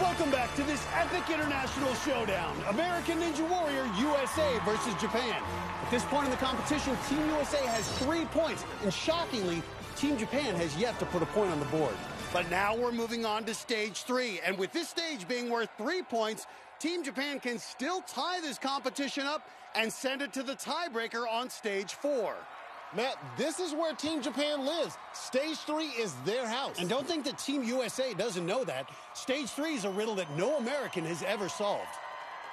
Welcome back to this epic international showdown. American Ninja Warrior USA versus Japan. At this point in the competition, Team USA has 3 points, and shockingly, Team Japan has yet to put a point on the board. But now we're moving on to stage 3, and with this stage being worth 3 points, Team Japan can still tie this competition up and send it to the tiebreaker on stage 4. Matt, this is where Team Japan lives. Stage 3 is their house. And don't think that Team USA doesn't know that. Stage 3 is a riddle that no American has ever solved.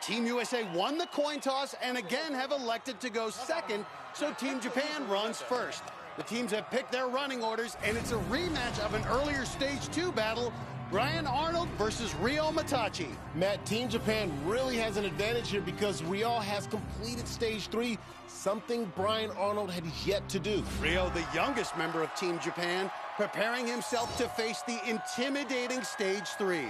Team USA won the coin toss and again have elected to go second, so Team Japan runs first. The teams have picked their running orders, and it's a rematch of an earlier Stage 2 battle, Brian Arnold versus Ryo Mitachi. Matt, Team Japan really has an advantage here because Ryo has completed Stage 3, something Brian Arnold had yet to do. Ryo, the youngest member of Team Japan, preparing himself to face the intimidating Stage 3.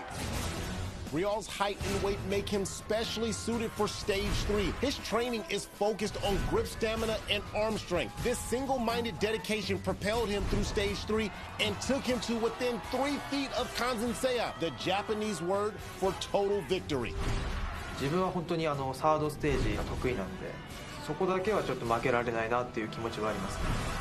Ryo's height and weight make him specially suited for Stage 3. His training is focused on grip stamina and arm strength. This single-minded dedication propelled him through Stage 3 and took him to within 3 feet of Kanzenseya, the Japanese word for total victory. 自分は本当にサードステージが得意なので、そこだけはちょっと負けられないなっていう気持ちはありますね。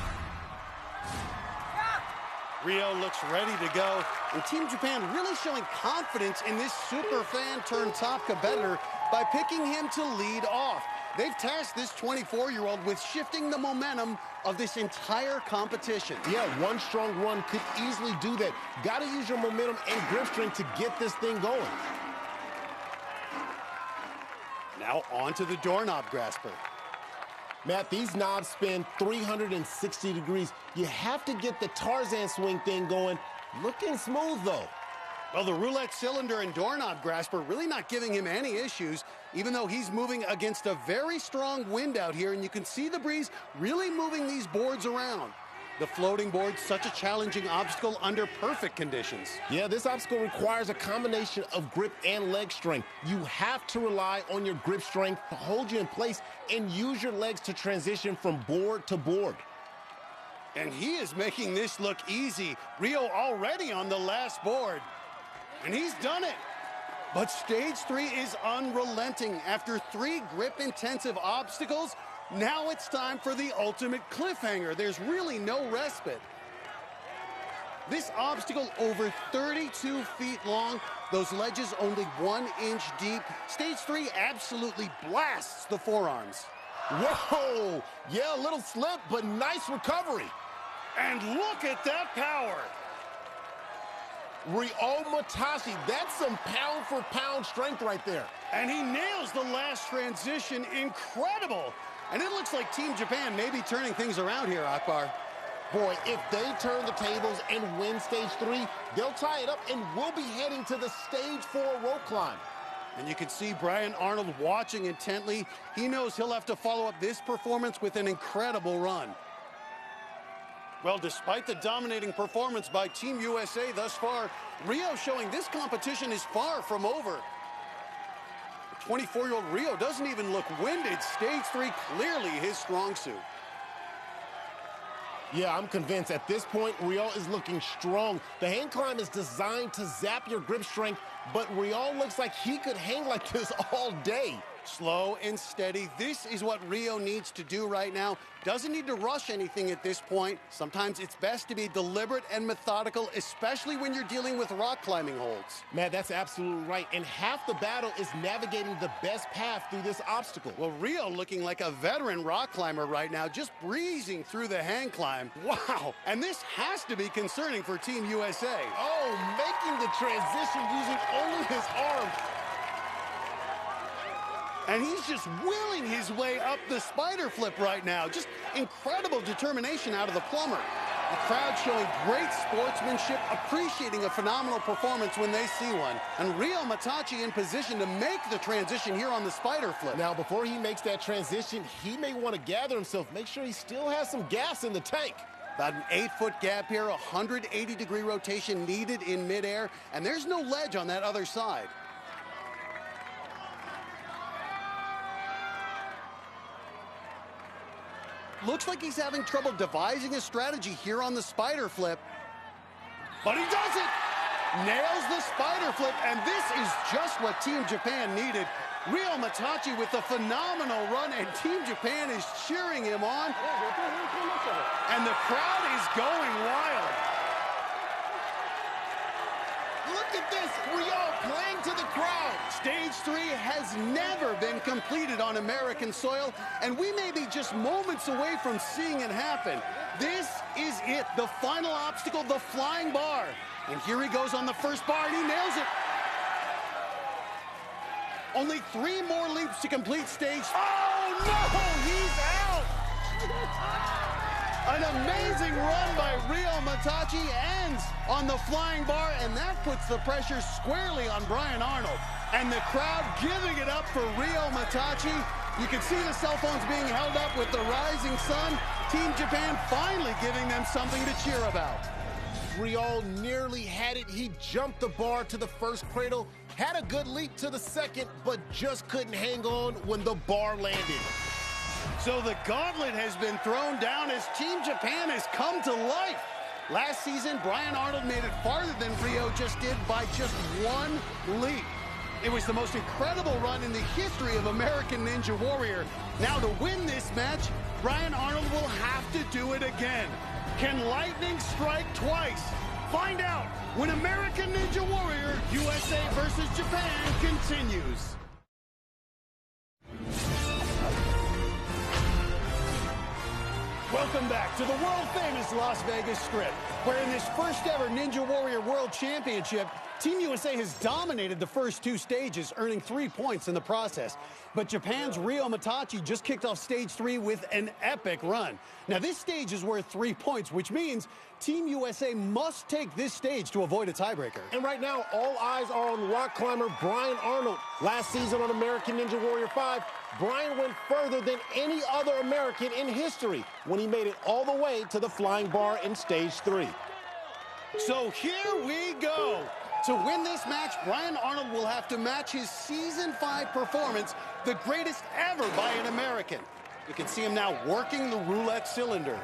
Ryo looks ready to go, and Team Japan really showing confidence in this super fan turned top competitor by picking him to lead off. They've tasked this 24-year-old with shifting the momentum of this entire competition. Yeah, one strong run could easily do that. Got to use your momentum and grip strength to get this thing going. Now on to the doorknob grasper. Matt, these knobs spin 360 degrees. You have to get the Tarzan swing thing going. Looking smooth, though. Well, the roulette cylinder and doorknob grasper really not giving him any issues, even though he's moving against a very strong wind out here, and you can see the breeze really moving these boards around. The floating board, such a challenging obstacle under perfect conditions. Yeah, this obstacle requires a combination of grip and leg strength. You have to rely on your grip strength to hold you in place and use your legs to transition from board to board. And he is making this look easy. Ryo already on the last board. And he's done it. But Stage 3 is unrelenting. After 3 grip-intensive obstacles, now it's time for the ultimate cliffhanger. There's really no respite. This obstacle over 32 feet long, those ledges only 1 inch deep. Stage 3 absolutely blasts the forearms. Whoa! Yeah, a little slip, but nice recovery. And look at that power. Ryo Mitachi, that's some pound-for-pound strength right there. And he nails the last transition. Incredible. And it looks like Team Japan may be turning things around here, Akbar. Boy, if they turn the tables and win Stage 3, they'll tie it up and we'll be heading to the Stage 4 rope climb. And you can see Brian Arnold watching intently. He knows he'll have to follow up this performance with an incredible run. Well, despite the dominating performance by Team USA thus far, Ryo showing this competition is far from over. 24-year-old Ryo doesn't even look winded. Stage 3 clearly his strong suit. Yeah, I'm convinced at this point, Ryo is looking strong. The hang climb is designed to zap your grip strength, but Ryo looks like he could hang like this all day. Slow and steady. This is what Ryo needs to do right now. Doesn't need to rush anything at this point. Sometimes it's best to be deliberate and methodical, especially when you're dealing with rock climbing holds. Man, that's absolutely right. And half the battle is navigating the best path through this obstacle. Well, Ryo looking like a veteran rock climber right now, just breezing through the hang climb. Wow. And this has to be concerning for Team USA. Oh, making the transition using only his arms. And he's just willing his way up the spider flip right now. Just incredible determination out of the plumber. The crowd showing great sportsmanship, appreciating a phenomenal performance when they see one. And Ryo Mitachi in position to make the transition here on the spider flip. Now, before he makes that transition, he may want to gather himself, make sure he still has some gas in the tank. About an 8-foot gap here, 180-degree rotation needed in midair, and there's no ledge on that other side. Looks like he's having trouble devising a strategy here on the spider flip. But he does it! nails the spider flip, and this is just what Team Japan needed. Ryo Matachi with a phenomenal run, and Team Japan is cheering him on. And the crowd is going wild. Look at this, Ryo playing to the crowd. Stage 3 has never been completed on American soil, and we may be just moments away from seeing it happen. This is it, the final obstacle, the flying bar. And here he goes on the first bar, and he nails it. Only 3 more leaps to complete stage. Oh, no, he's out. An amazing run by Ryo Matachi ends on the flying bar, and that puts the pressure squarely on Brian Arnold. And the crowd giving it up for Ryo Matachi. You can see the cell phones being held up with the rising sun. Team Japan finally giving them something to cheer about. Ryo nearly had it. He jumped the bar to the first cradle, had a good leap to the second, but just couldn't hang on when the bar landed. So the gauntlet has been thrown down as Team Japan has come to life. Last season, Brian Arnold made it farther than Ryo just did by just 1 leap. It was the most incredible run in the history of American Ninja Warrior. Now to win this match, Brian Arnold will have to do it again. Can lightning strike twice? Find out when American Ninja Warrior USA versus Japan continues. Welcome back to the world-famous Las Vegas Strip, where in this first-ever Ninja Warrior World Championship, Team USA has dominated the first 2 stages, earning 3 points in the process. But Japan's Ryo Matachi just kicked off stage 3 with an epic run. Now, this stage is worth 3 points, which means Team USA must take this stage to avoid a tiebreaker. And right now, all eyes are on rock climber Brian Arnold. Last season on American Ninja Warrior 5, Brian went further than any other American in history when he made it all the way to the flying bar in stage 3. So here we go. To win this match, Brian Arnold will have to match his Season 5 performance, the greatest ever by an American. You can see him now working the roulette cylinder.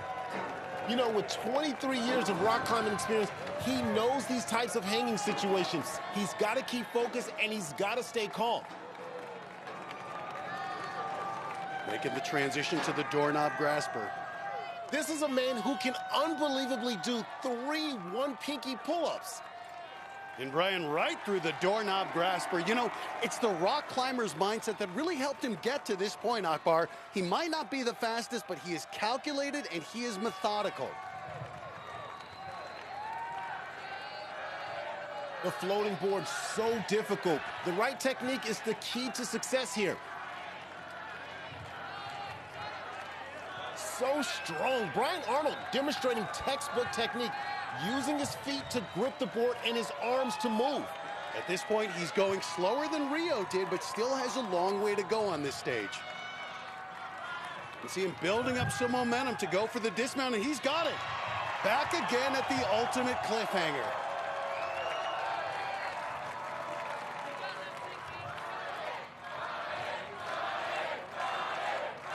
You know, with 23 years of rock climbing experience, he knows these types of hanging situations. He's got to keep focused, and he's got to stay calm. Making the transition to the doorknob grasper. This is a man who can unbelievably do 3 one-pinky pull-ups. And Brian right through the doorknob grasper. You know, it's the rock climber's mindset that really helped him get to this point, Akbar. He might not be the fastest, but he is calculated and he is methodical. The floating board's so difficult. The right technique is the key to success here. So strong. Brian Arnold demonstrating textbook technique, using his feet to grip the board and his arms to move. At this point, he's going slower than Ryo did, but still has a long way to go on this stage. You can see him building up some momentum to go for the dismount, and he's got it. Back again at the ultimate cliffhanger.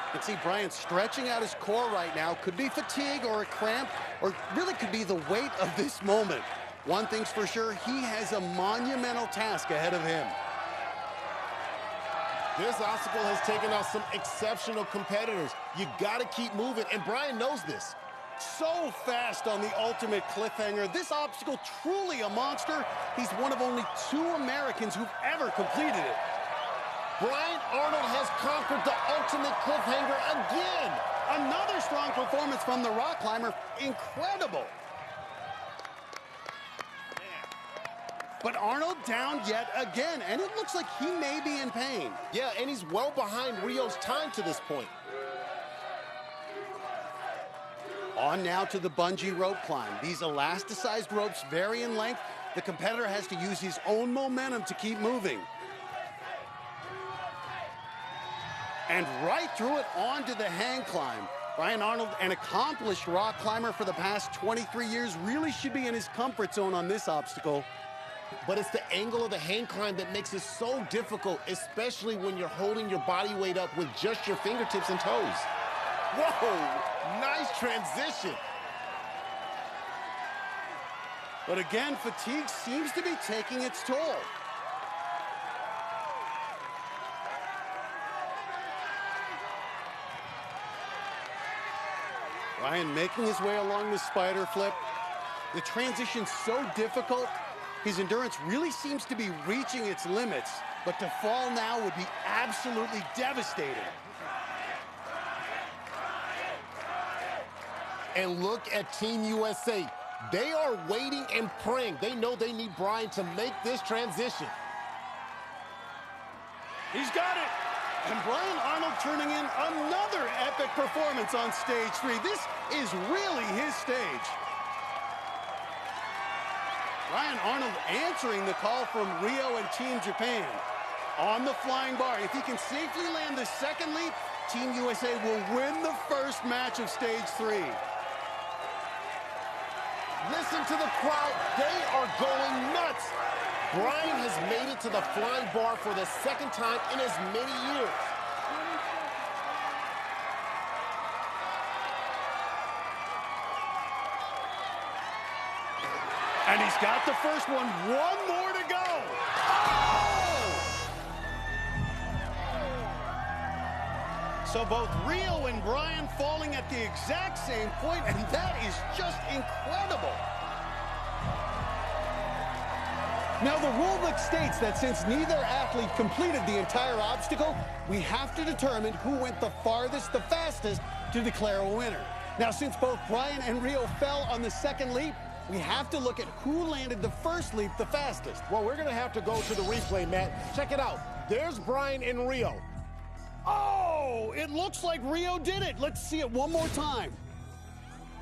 You can see Brian stretching out his core right now. Could be fatigue or a cramp, or really could be the weight of this moment. One thing's for sure, he has a monumental task ahead of him. This obstacle has taken out some exceptional competitors. You gotta keep moving, and Brian knows this. So fast on the ultimate cliffhanger. This obstacle truly a monster. He's one of only 2 Americans who've ever completed it. Brian Arnold has conquered the ultimate cliffhanger again. Another strong performance from the rock climber. Incredible. But Arnold down yet again, and it looks like he may be in pain. Yeah, and he's well behind Ryo's time to this point. On now to the bungee rope climb. These elasticized ropes vary in length. The competitor has to use his own momentum to keep moving. And right through it onto the hang climb. Brian Arnold, an accomplished rock climber for the past 23 years, really should be in his comfort zone on this obstacle. But it's the angle of the hang climb that makes it so difficult, especially when you're holding your body weight up with just your fingertips and toes. Whoa, nice transition. But again, fatigue seems to be taking its toll. Bryan making his way along the spider flip. The transition's so difficult. His endurance really seems to be reaching its limits, but to fall now would be absolutely devastating. And look at Team USA. They are waiting and praying. They know they need Bryan to make this transition. He's got it. And Bryan Arnold turning in another epic performance on stage 3. This is really his stage. Bryan Arnold answering the call from Ryo and Team Japan. On the flying bar, if he can safely land the second leap, Team USA will win the first match of stage 3. Listen to the crowd. They are going nuts. Bryan has made it to the flying bar for the second time in as many years. And he's got the first one. One more to go. Oh! So both Ryo and Bryan falling at the exact same point, and that is just incredible. Now, the rulebook states that since neither athlete completed the entire obstacle, we have to determine who went the farthest, the fastest, to declare a winner. Now, since both Bryan and Ryo fell on the second leap, we have to look at who landed the first leap the fastest. Well, we're going to have to go to the replay, Matt. Check it out. There's Bryan and Ryo. Oh, it looks like Ryo did it. Let's see it one more time.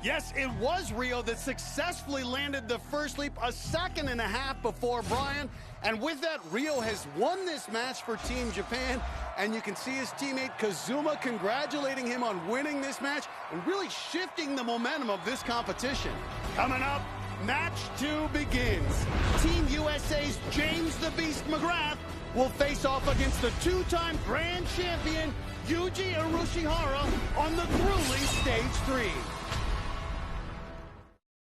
Yes, it was Ryo that successfully landed the first leap a second and a half before Bryan. And with that, Ryo has won this match for Team Japan. And you can see his teammate Kazuma congratulating him on winning this match and really shifting the momentum of this competition. Coming up, match 2 begins. Team USA's James the Beast McGrath will face off against the 2-time grand champion Yuji Urushihara on the grueling stage 3.